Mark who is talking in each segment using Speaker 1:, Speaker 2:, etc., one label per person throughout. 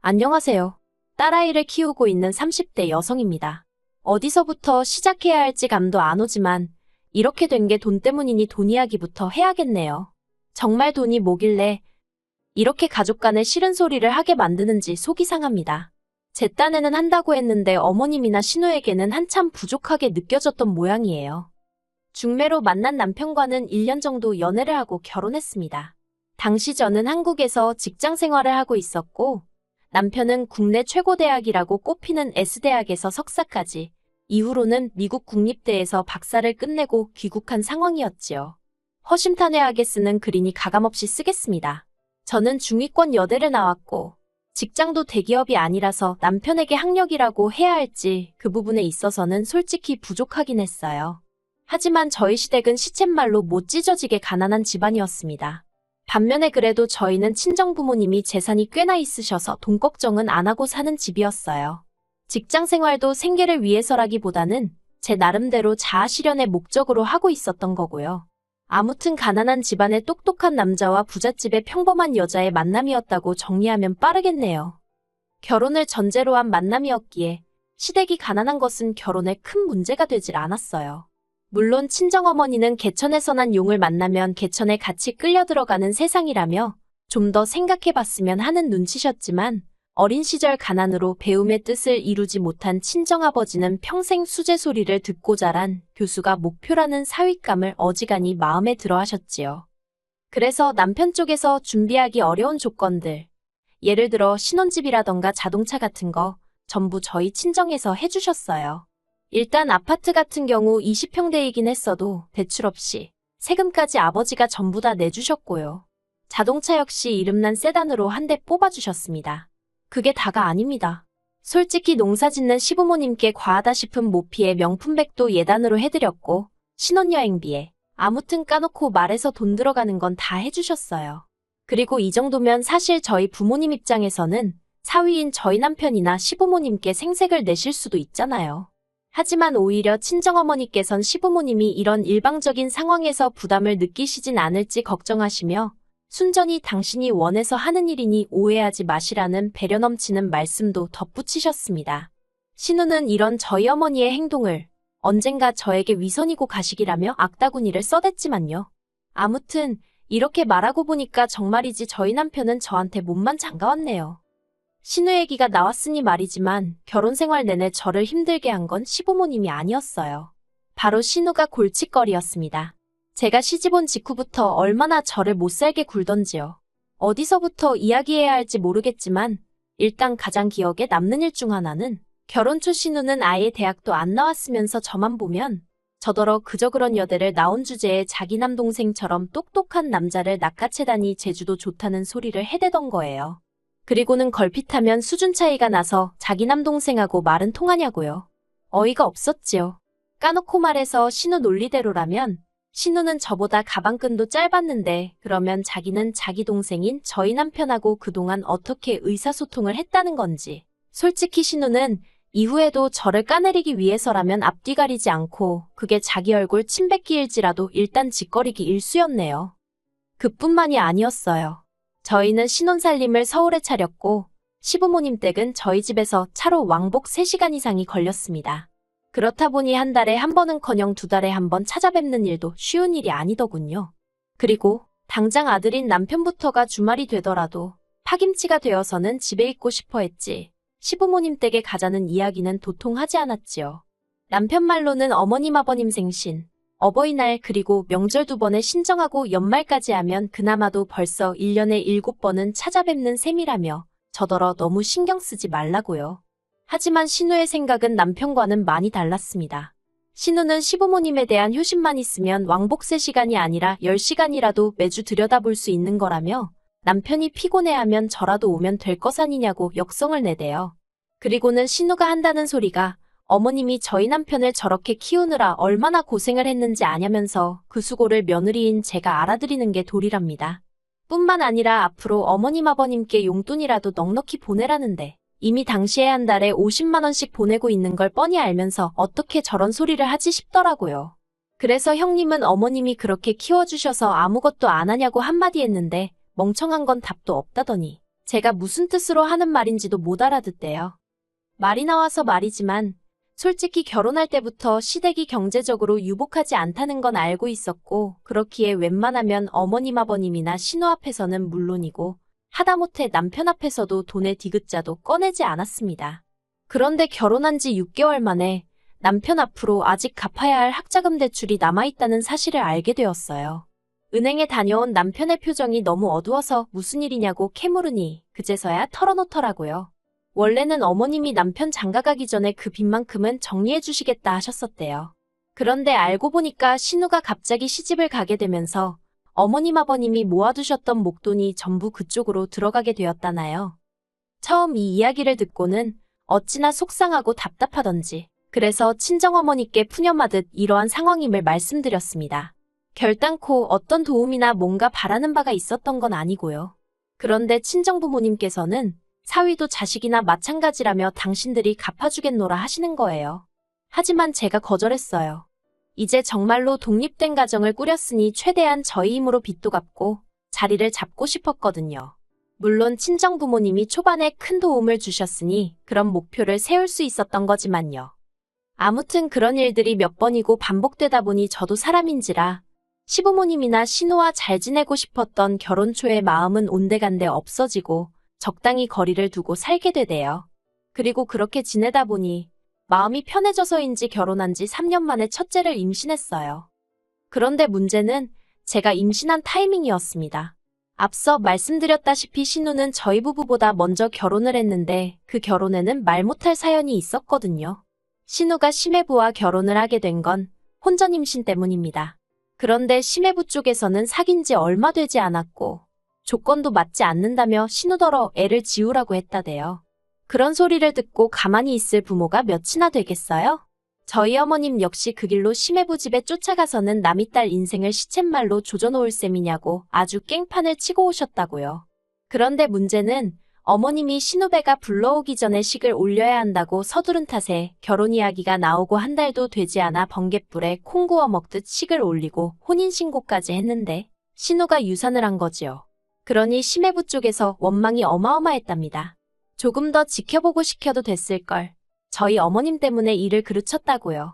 Speaker 1: 안녕하세요. 딸아이를 키우고 있는 30대 여성입니다. 어디서부터 시작해야 할지 감도 안 오지만 이렇게 된 게 돈 때문이니 돈 이야기부터 해야겠네요. 정말 돈이 뭐길래 이렇게 가족 간에 싫은 소리를 하게 만드는지 속이 상합니다. 제 딴에는 한다고 했는데 어머님이나 신우에게는 한참 부족하게 느껴졌던 모양이에요. 중매로 만난 남편과는 1년 정도 연애를 하고 결혼했습니다. 당시 저는 한국에서 직장 생활을 하고 있었고 남편은 국내 최고 대학이라고 꼽히는 S대학에서 석사까지, 이후로는 미국 국립대에서 박사를 끝내고 귀국한 상황이었지요. 허심탄회하게 쓰는 글이니 가감없이 쓰겠습니다. 저는 중위권 여대를 나왔고 직장도 대기업이 아니라서 남편에게 학력이라고 해야 할지 그 부분에 있어서는 솔직히 부족하긴 했어요. 하지만 저희 시댁은 시쳇말로 못 찢어지게 가난한 집안이었습니다. 반면에 그래도 저희는 친정부모님이 재산이 꽤나 있으셔서 돈 걱정은 안 하고 사는 집이었어요. 직장 생활도 생계를 위해서라기보다는 제 나름대로 자아 실현의 목적으로 하고 있었던 거고요. 아무튼 가난한 집안의 똑똑한 남자와 부잣집의 평범한 여자의 만남이었다고 정리하면 빠르겠네요. 결혼을 전제로 한 만남이었기에 시댁이 가난한 것은 결혼에 큰 문제가 되질 않았어요. 물론 친정어머니는 개천에서 난 용을 만나면 개천에 같이 끌려 들어가는 세상이라며 좀 더 생각해봤으면 하는 눈치셨지만 어린 시절 가난으로 배움의 뜻을 이루지 못한 친정아버지는 평생 수제 소리를 듣고 자란 교수가 목표라는 사윗감을 어지간히 마음에 들어 하셨지요. 그래서 남편 쪽에서 준비하기 어려운 조건들, 예를 들어 신혼집이라던가 자동차 같은 거 전부 저희 친정에서 해주셨어요. 일단 아파트 같은 경우 20평대이긴 했어도 대출 없이 세금까지 아버지가 전부 다 내주셨고요. 자동차 역시 이름난 세단으로 한 대 뽑아주셨습니다. 그게 다가 아닙니다. 솔직히 농사짓는 시부모님께 과하다 싶은 모피에 명품백도 예단으로 해드렸고 신혼여행비에 아무튼 까놓고 말해서 돈 들어가는 건 다 해주셨어요. 그리고 이 정도면 사실 저희 부모님 입장에서는 사위인 저희 남편이나 시부모님께 생색을 내실 수도 있잖아요. 하지만 오히려 친정어머니께선 시부모님이 이런 일방적인 상황에서 부담을 느끼시진 않을지 걱정하시며 순전히 당신이 원해서 하는 일이니 오해하지 마시라는 배려 넘치는 말씀도 덧붙이셨습니다. 신우는 이런 저희 어머니의 행동을 언젠가 저에게 위선이고 가식이라며 악다구니를 써댔지만요. 아무튼 이렇게 말하고 보니까 정말이지 저희 남편은 저한테 몸만 장가왔네요. 신우 얘기가 나왔으니 말이지만 결혼 생활 내내 저를 힘들게 한 건 시부모님이 아니었어요. 바로 신우가 골칫거리였습니다. 제가 시집온 직후부터 얼마나 저를 못살게 굴던지요. 어디서부터 이야기해야 할지 모르겠지만 일단 가장 기억에 남는 일 중 하나는 결혼 초 신우는 아예 대학도 안 나왔으면서 저만 보면 저더러 그저 그런 여대를 나온 주제에 자기 남동생처럼 똑똑한 남자를 낚아채다니 제주도 좋다는 소리를 해대던 거예요. 그리고는 걸핏하면 수준 차이가 나서 자기 남동생하고 말은 통하냐고요. 어이가 없었지요. 까놓고 말해서 신우 논리대로라면 신우는 저보다 가방끈도 짧았는데 그러면 자기는 자기 동생인 저희 남편하고 그동안 어떻게 의사소통을 했다는 건지. 솔직히 신우는 이후에도 저를 까내리기 위해서라면 앞뒤 가리지 않고 그게 자기 얼굴 침뱉기일지라도 일단 짓거리기 일쑤였네요. 그뿐만이 아니었어요. 저희는 신혼살림을 서울에 차렸고 시부모님 댁은 저희 집에서 차로 왕복 3시간 이상이 걸렸습니다. 그렇다 보니 한 달에 한 번은커녕 2달에 한 번 찾아뵙는 일도 쉬운 일이 아니더군요. 그리고 당장 아들인 남편부터가 주말이 되더라도 파김치가 되어서는 집에 있고 싶어 했지 시부모님 댁에 가자는 이야기는 도통 하지 않았지요. 남편 말로는 어머님 아버님 생신, 어버이날 그리고 명절 2번에 신정하고 연말까지 하면 그나마도 벌써 1년에 7번은 찾아뵙는 셈이라며 저더러 너무 신경 쓰지 말라고요. 하지만 신우의 생각은 남편과는 많이 달랐습니다. 신우는 시부모님에 대한 효심만 있으면 왕복 3시간이 아니라 10시간이라도 매주 들여다볼 수 있는 거라며 남편이 피곤해하면 저라도 오면 될 것 아니냐고 역성을 내대요. 그리고는 신우가 한다는 소리가 어머님이 저희 남편을 저렇게 키우느라 얼마나 고생을 했는지 아냐면서 그 수고를 며느리인 제가 알아드리는 게 도리랍니다. 뿐만 아니라 앞으로 어머님 아버님께 용돈이라도 넉넉히 보내라는데 이미 당시에 한 달에 50만 원씩 보내고 있는 걸 뻔히 알면서 어떻게 저런 소리를 하지 싶더라고요. 그래서 형님은 어머님이 그렇게 키워주셔서 아무것도 안 하냐고 한마디 했는데 멍청한 건 답도 없다더니 제가 무슨 뜻으로 하는 말인지도 못 알아듣대요. 말이 나와서 말이지만 솔직히 결혼할 때부터 시댁이 경제적으로 유복하지 않다는 건 알고 있었고 그렇기에 웬만하면 어머님 아버님이나 신우 앞에서는 물론이고 하다못해 남편 앞에서도 돈의 디귿자도 꺼내지 않았습니다. 그런데 결혼한 지 6개월 만에 남편 앞으로 아직 갚아야 할 학자금 대출이 남아있다는 사실을 알게 되었어요. 은행에 다녀온 남편의 표정이 너무 어두워서 무슨 일이냐고 캐물으니 그제서야 털어놓더라고요. 원래는 어머님이 남편 장가가기 전에 그 빚만큼은 정리해 주시겠다 하셨었대요. 그런데 알고 보니까 신우가 갑자기 시집을 가게 되면서 어머님 아버님이 모아두셨던 목돈이 전부 그쪽으로 들어가게 되었다나요. 처음 이 이야기를 듣고는 어찌나 속상하고 답답하던지 그래서 친정어머니께 푸념하듯 이러한 상황임을 말씀드렸습니다. 결단코 어떤 도움이나 뭔가 바라는 바가 있었던 건 아니고요. 그런데 친정부모님께서는 사위도 자식이나 마찬가지라며 당신들이 갚아주겠노라 하시는 거예요. 하지만 제가 거절했어요. 이제 정말로 독립된 가정을 꾸렸으니 최대한 저희 힘으로 빚도 갚고 자리를 잡고 싶었거든요. 물론 친정부모님이 초반에 큰 도움을 주셨으니 그런 목표를 세울 수 있었던 거지만요. 아무튼 그런 일들이 몇 번이고 반복되다 보니 저도 사람인지라 시부모님이나 신우와 잘 지내고 싶었던 결혼 초의 마음은 온데간데 없어지고 적당히 거리를 두고 살게 되대요. 그리고 그렇게 지내다 보니 마음이 편해져서인지 결혼한 지 3년 만에 첫째를 임신했어요. 그런데 문제는 제가 임신한 타이밍이었습니다. 앞서 말씀드렸다시피 신우는 저희 부부보다 먼저 결혼을 했는데 그 결혼에는 말 못할 사연이 있었거든요. 신우가 심해부와 결혼을 하게 된 건 혼전 임신 때문입니다. 그런데 심해부 쪽에서는 사귄 지 얼마 되지 않았고 조건도 맞지 않는다며 신우더러 애를 지우라고 했다대요. 그런 소리를 듣고 가만히 있을 부모가 몇이나 되겠어요? 저희 어머님 역시 그 길로 심해부 집에 쫓아가서는 남의 딸 인생을 시쳇말로 조져놓을 셈이냐고 아주 깽판을 치고 오셨다고요. 그런데 문제는 어머님이 신우배가 불러오기 전에 식을 올려야 한다고 서두른 탓에 결혼 이야기가 나오고 한 달도 되지 않아 번갯불에 콩 구워 먹듯 식을 올리고 혼인신고까지 했는데 신우가 유산을 한 거지요. 그러니 심해부 쪽에서 원망이 어마어마했답니다. 조금 더 지켜보고 시켜도 됐을걸. 저희 어머님 때문에 일을 그르쳤다고요.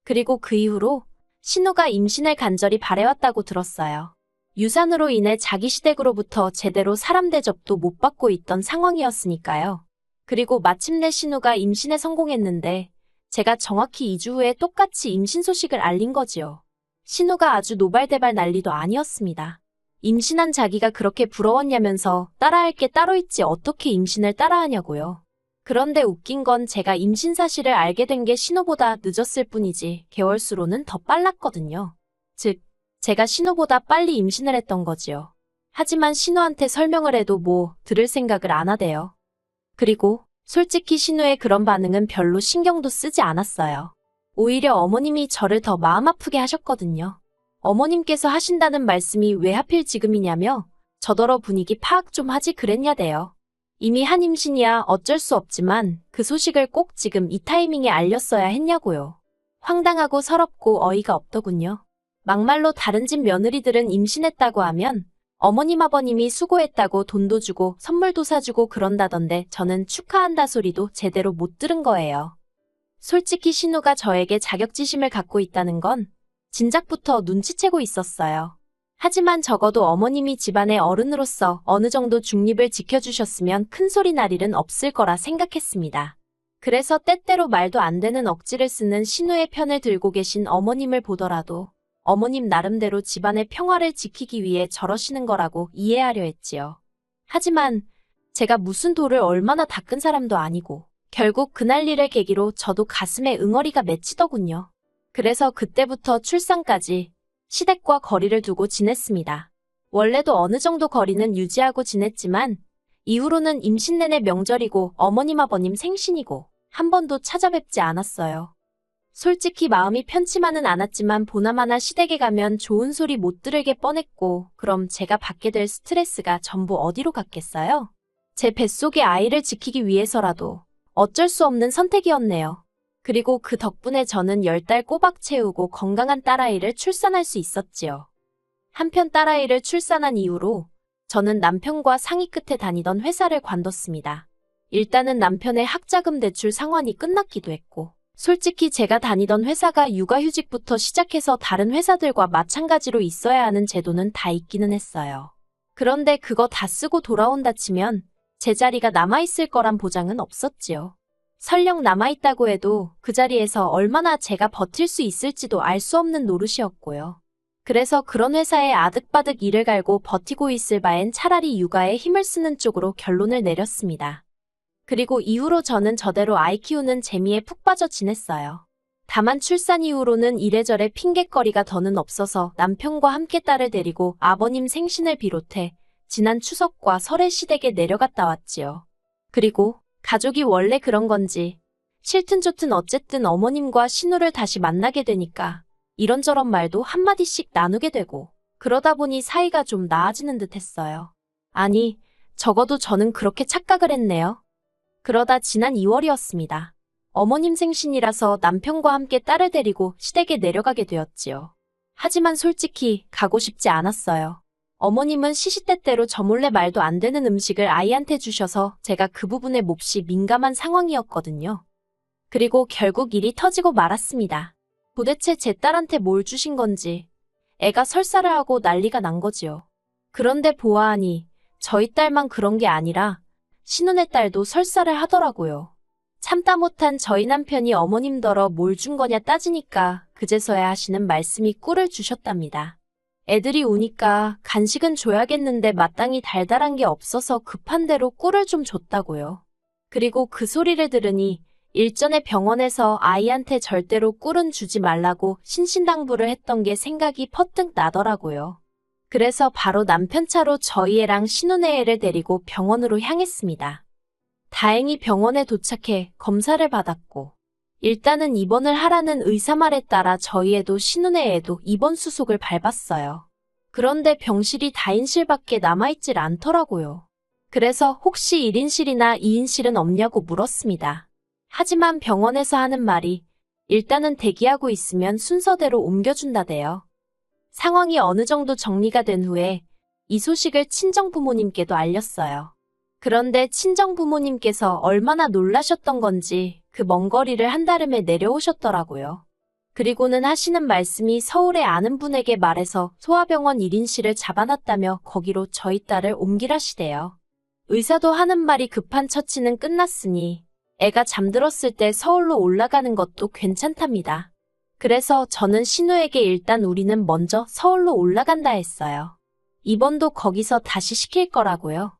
Speaker 1: 그리고 그 이후로 신우가 임신을 간절히 바래왔다고 들었어요. 유산으로 인해 자기 시댁으로부터 제대로 사람 대접도 못 받고 있던 상황이었으니까요. 그리고 마침내 신우가 임신에 성공했는데 제가 정확히 2주 후에 똑같이 임신 소식을 알린 거지요. 신우가 아주 노발대발 난리도 아니었습니다. 임신한 자기가 그렇게 부러웠냐면서 따라할 게 따로 있지 어떻게 임신을 따라하냐고요. 그런데 웃긴 건 제가 임신 사실을 알게 된 게 신우보다 늦었을 뿐이지 개월수로는 더 빨랐거든요. 즉, 제가 신우보다 빨리 임신을 했던 거지요. 하지만 신우한테 설명을 해도 뭐 들을 생각을 안 하대요. 그리고 솔직히 신우의 그런 반응은 별로 신경도 쓰지 않았어요. 오히려 어머님이 저를 더 마음 아프게 하셨거든요. 어머님께서 하신다는 말씀이 왜 하필 지금이냐며 저더러 분위기 파악 좀 하지 그랬냐대요. 이미 한 임신이야 어쩔 수 없지만 그 소식을 꼭 지금 이 타이밍에 알렸어야 했냐고요. 황당하고 서럽고 어이가 없더군요. 막말로 다른 집 며느리들은 임신했다고 하면 어머님 아버님이 수고했다고 돈도 주고 선물도 사주고 그런다던데 저는 축하한다 소리도 제대로 못 들은 거예요. 솔직히 신우가 저에게 자격지심을 갖고 있다는 건 진작부터 눈치채고 있었어요. 하지만 적어도 어머님이 집안의 어른으로서 어느 정도 중립을 지켜주셨으면 큰 소리 날 일은 없을 거라 생각했습니다. 그래서 때때로 말도 안 되는 억지를 쓰는 신우의 편을 들고 계신 어머님을 보더라도 어머님 나름대로 집안의 평화를 지키기 위해 저러시는 거라고 이해하려 했지요. 하지만 제가 무슨 돌을 얼마나 닦은 사람도 아니고 결국 그날 일을 계기로 저도 가슴에 응어리가 맺히더군요. 그래서 그때부터 출산까지 시댁과 거리를 두고 지냈습니다. 원래도 어느 정도 거리는 유지하고 지냈지만 이후로는 임신 내내 명절이고 어머님 아버님 생신이고 한 번도 찾아뵙지 않았어요. 솔직히 마음이 편치만은 않았지만 보나마나 시댁에 가면 좋은 소리 못 들을게 뻔했고 그럼 제가 받게 될 스트레스가 전부 어디로 갔겠어요? 제 뱃속의 아이를 지키기 위해서라도 어쩔 수 없는 선택이었네요. 그리고 그 덕분에 저는 10달 꼬박 채우고 건강한 딸아이를 출산할 수 있었지요. 한편 딸아이를 출산한 이후로 저는 남편과 상의 끝에 다니던 회사를 관뒀습니다. 일단은 남편의 학자금 대출 상환이 끝났기도 했고, 솔직히 제가 다니던 회사가 육아휴직부터 시작해서 다른 회사들과 마찬가지로 있어야 하는 제도는 다 있기는 했어요. 그런데 그거 다 쓰고 돌아온다 치면 제 자리가 남아있을 거란 보장은 없었지요. 설령 남아있다고 해도 그 자리에서 얼마나 제가 버틸 수 있을지도 알 수 없는 노릇이었고요. 그래서 그런 회사에 아득바득 일을 갈고 버티고 있을 바엔 차라리 육아에 힘을 쓰는 쪽으로 결론을 내렸습니다. 그리고 이후로 저는 저대로 아이 키우는 재미에 푹 빠져 지냈어요. 다만 출산 이후로는 이래저래 핑곗거리가 더는 없어서 남편과 함께 딸을 데리고 아버님 생신을 비롯해 지난 추석과 설에 시댁에 내려갔다 왔지요. 그리고 가족이 원래 그런 건지 싫든 좋든 어쨌든 어머님과 신우를 다시 만나게 되니까 이런저런 말도 한마디씩 나누게 되고 그러다 보니 사이가 좀 나아지는 듯 했어요. 아니, 적어도 저는 그렇게 착각을 했네요. 그러다 지난 2월이었습니다. 어머님 생신이라서 남편과 함께 딸을 데리고 시댁에 내려가게 되었지요. 하지만 솔직히 가고 싶지 않았어요. 어머님은 시시때때로 저 몰래 말도 안 되는 음식을 아이한테 주셔서 제가 그 부분에 몹시 민감한 상황이었거든요. 그리고 결국 일이 터지고 말았습니다. 도대체 제 딸한테 뭘 주신 건지 애가 설사를 하고 난리가 난 거지요. 그런데 보아하니 저희 딸만 그런 게 아니라 신혼의 딸도 설사를 하더라고요. 참다 못한 저희 남편이 어머님더러 뭘 준 거냐 따지니까 그제서야 하시는 말씀이 꿀을 주셨답니다. 애들이 우니까 간식은 줘야겠는데 마땅히 달달한 게 없어서 급한 대로 꿀을 좀 줬다고요. 그리고 그 소리를 들으니 일전에 병원에서 아이한테 절대로 꿀은 주지 말라고 신신당부를 했던 게 생각이 퍼뜩 나더라고요. 그래서 바로 남편 차로 저희 애랑 신혼의 애를 데리고 병원으로 향했습니다. 다행히 병원에 도착해 검사를 받았고 일단은 입원을 하라는 의사 말에 따라 저희 애도 신혼의 애도 입원 수속을 밟았어요. 그런데 병실이 다인실밖에 남아있질 않더라고요. 그래서 혹시 1인실이나 2인실은 없냐고 물었습니다. 하지만 병원에서 하는 말이 일단은 대기하고 있으면 순서대로 옮겨준다대요. 상황이 어느 정도 정리가 된 후에 이 소식을 친정부모님께도 알렸어요. 그런데 친정부모님께서 얼마나 놀라셨던 건지 그 먼 거리를 한달음에 내려오셨더라고요. 그리고는 하시는 말씀이 서울에 아는 분에게 말해서 소아병원 1인실을 잡아놨다며 거기로 저희 딸을 옮기라시대요. 의사도 하는 말이 급한 처치는 끝났으니 애가 잠들었을 때 서울로 올라가는 것도 괜찮답니다. 그래서 저는 신우에게 일단 우리는 먼저 서울로 올라간다 했어요. 입원도 거기서 다시 시킬 거라고요.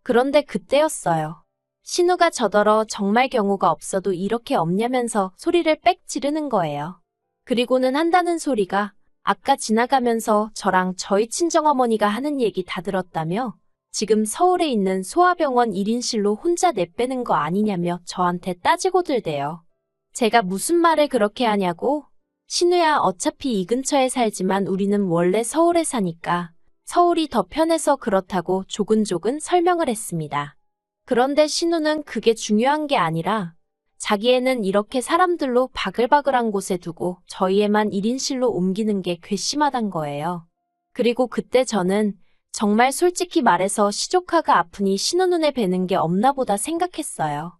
Speaker 1: 그런데 그때였어요. 신우가 저더러 정말 경우가 없어도 이렇게 없냐면서 소리를 빽 지르는 거예요. 그리고는 한다는 소리가 아까 지나가면서 저랑 저희 친정어머니가 하는 얘기 다 들었다며 지금 서울에 있는 소아병원 1인실로 혼자 내빼는 거 아니냐며 저한테 따지고 들대요. 제가 무슨 말을 그렇게 하냐고? 신우야, 어차피 이 근처에 살지만 우리는 원래 서울에 사니까 서울이 더 편해서 그렇다고 조근조근 설명을 했습니다. 그런데 신우는 그게 중요한 게 아니라 자기 애는 이렇게 사람들로 바글바글한 곳에 두고 저희 애만 1인실로 옮기는 게 괘씸하단 거예요. 그리고 그때 저는 정말 솔직히 말해서 시조카가 아프니 신우 눈에 뵈는 게 없나 보다 생각했어요.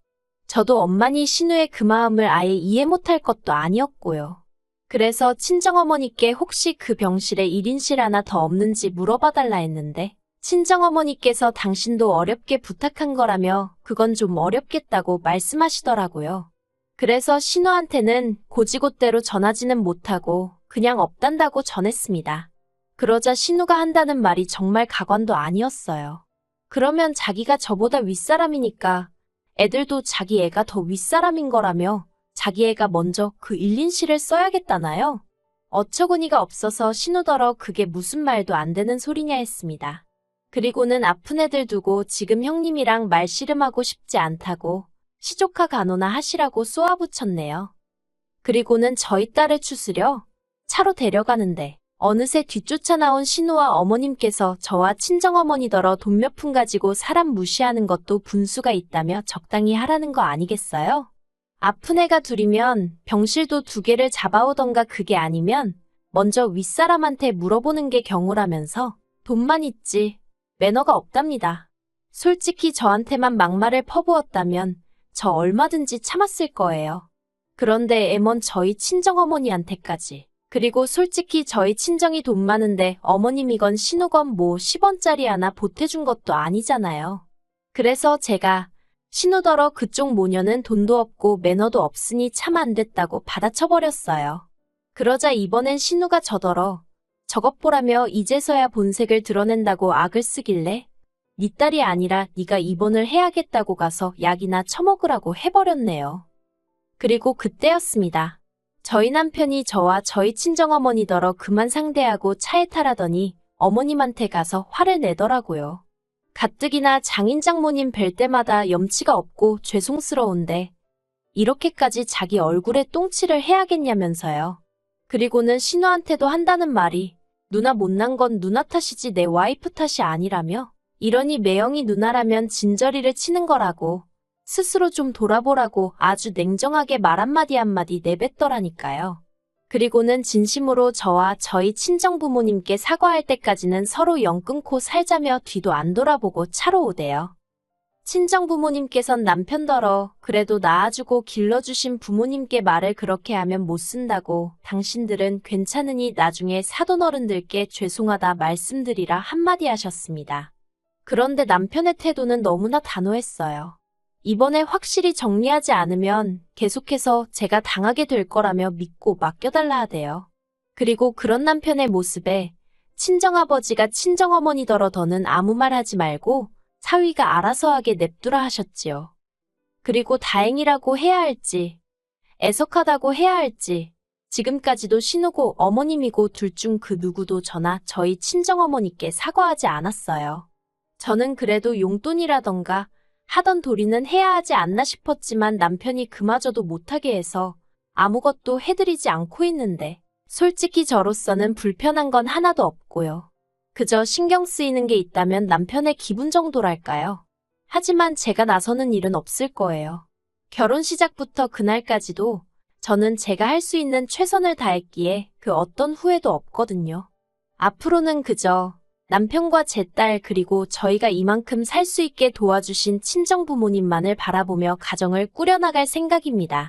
Speaker 1: 저도 엄마니 신우의 그 마음을 아예 이해 못할 것도 아니었고요. 그래서 친정어머니께 혹시 그 병실에 1인실 하나 더 없는지 물어봐달라 했는데 친정어머니께서 당신도 어렵게 부탁한 거라며 그건 좀 어렵겠다고 말씀하시더라고요. 그래서 신우한테는 고지곳대로 전하지는 못하고 그냥 없단다고 전했습니다. 그러자 신우가 한다는 말이 정말 가관도 아니었어요. 그러면 자기가 저보다 윗사람이니까 애들도 자기 애가 더 윗사람인 거라며 자기 애가 먼저 그 1인실을 써야겠다나요? 어처구니가 없어서 신우더러 그게 무슨 말도 안 되는 소리냐 했습니다. 그리고는 아픈 애들 두고 지금 형님이랑 말 씨름하고 싶지 않다고 시조카 간호나 하시라고 쏘아붙였네요. 그리고는 저희 딸을 추스려 차로 데려가는데 어느새 뒤쫓아 나온 신우와 어머님께서 저와 친정어머니더러 돈 몇 푼 가지고 사람 무시하는 것도 분수가 있다며 적당히 하라는 거 아니겠어요? 아픈 애가 둘이면 병실도 2개를 잡아오던가 그게 아니면 먼저 윗사람한테 물어보는 게 경우라면서 돈만 있지 매너가 없답니다. 솔직히 저한테만 막말을 퍼부었다면 저 얼마든지 참았을 거예요. 그런데 M1 저희 친정어머니한테까지. 그리고 솔직히 저희 친정이 돈 많은데 어머님이건 신우건 뭐 10원짜리 하나 보태준 것도 아니잖아요. 그래서 제가 신우더러 그쪽 모녀는 돈도 없고 매너도 없으니 참 안 됐다고 받아쳐버렸어요. 그러자 이번엔 신우가 저더러 저것 보라며 이제서야 본색을 드러낸다고 악을 쓰길래 네 딸이 아니라 네가 입원을 해야겠다고 가서 약이나 처먹으라고 해버렸네요. 그리고 그때였습니다. 저희 남편이 저와 저희 친정어머니더러 그만 상대하고 차에 타라더니 어머님한테 가서 화를 내더라고요. 가뜩이나 장인 장모님 뵐 때마다 염치가 없고 죄송스러운데 이렇게까지 자기 얼굴에 똥칠을 해야겠냐면서요. 그리고는 신우한테도 한다는 말이 누나 못난 건 누나 탓이지 내 와이프 탓이 아니라며 이러니 매형이 누나라면 진저리를 치는 거라고 스스로 좀 돌아보라고 아주 냉정하게 말 한마디 한마디 내뱉더라니까요. 그리고는 진심으로 저와 저희 친정부모님께 사과할 때까지는 서로 영 끊고 살자며 뒤도 안 돌아보고 차로 오대요. 친정부모님께선 남편더러 그래도 낳아주고 길러주신 부모님께 말을 그렇게 하면 못 쓴다고 당신들은 괜찮으니 나중에 사돈어른들께 죄송하다 말씀드리라 한마디 하셨습니다. 그런데 남편의 태도는 너무나 단호했어요. 이번에 확실히 정리하지 않으면 계속해서 제가 당하게 될 거라며 믿고 맡겨달라 하대요. 그리고 그런 남편의 모습에 친정아버지가 친정어머니더러 더는 아무 말 하지 말고 사위가 알아서 하게 냅두라 하셨지요. 그리고 다행이라고 해야 할지, 애석하다고 해야 할지, 지금까지도 신우고 어머님이고 둘 중 그 누구도 저나 저희 친정어머니께 사과하지 않았어요. 저는 그래도 용돈이라던가 하던 도리는 해야 하지 않나 싶었지만 남편이 그마저도 못하게 해서 아무것도 해드리지 않고 있는데 솔직히 저로서는 불편한 건 하나도 없고요. 그저 신경 쓰이는 게 있다면 남편의 기분 정도랄까요. 하지만 제가 나서는 일은 없을 거예요. 결혼 시작부터 그날까지도 저는 제가 할 수 있는 최선을 다했기에 그 어떤 후회도 없거든요. 앞으로는 그저 남편과 제 딸 그리고 저희가 이만큼 살 수 있게 도와주신 친정부모님만을 바라보며 가정을 꾸려나갈 생각입니다.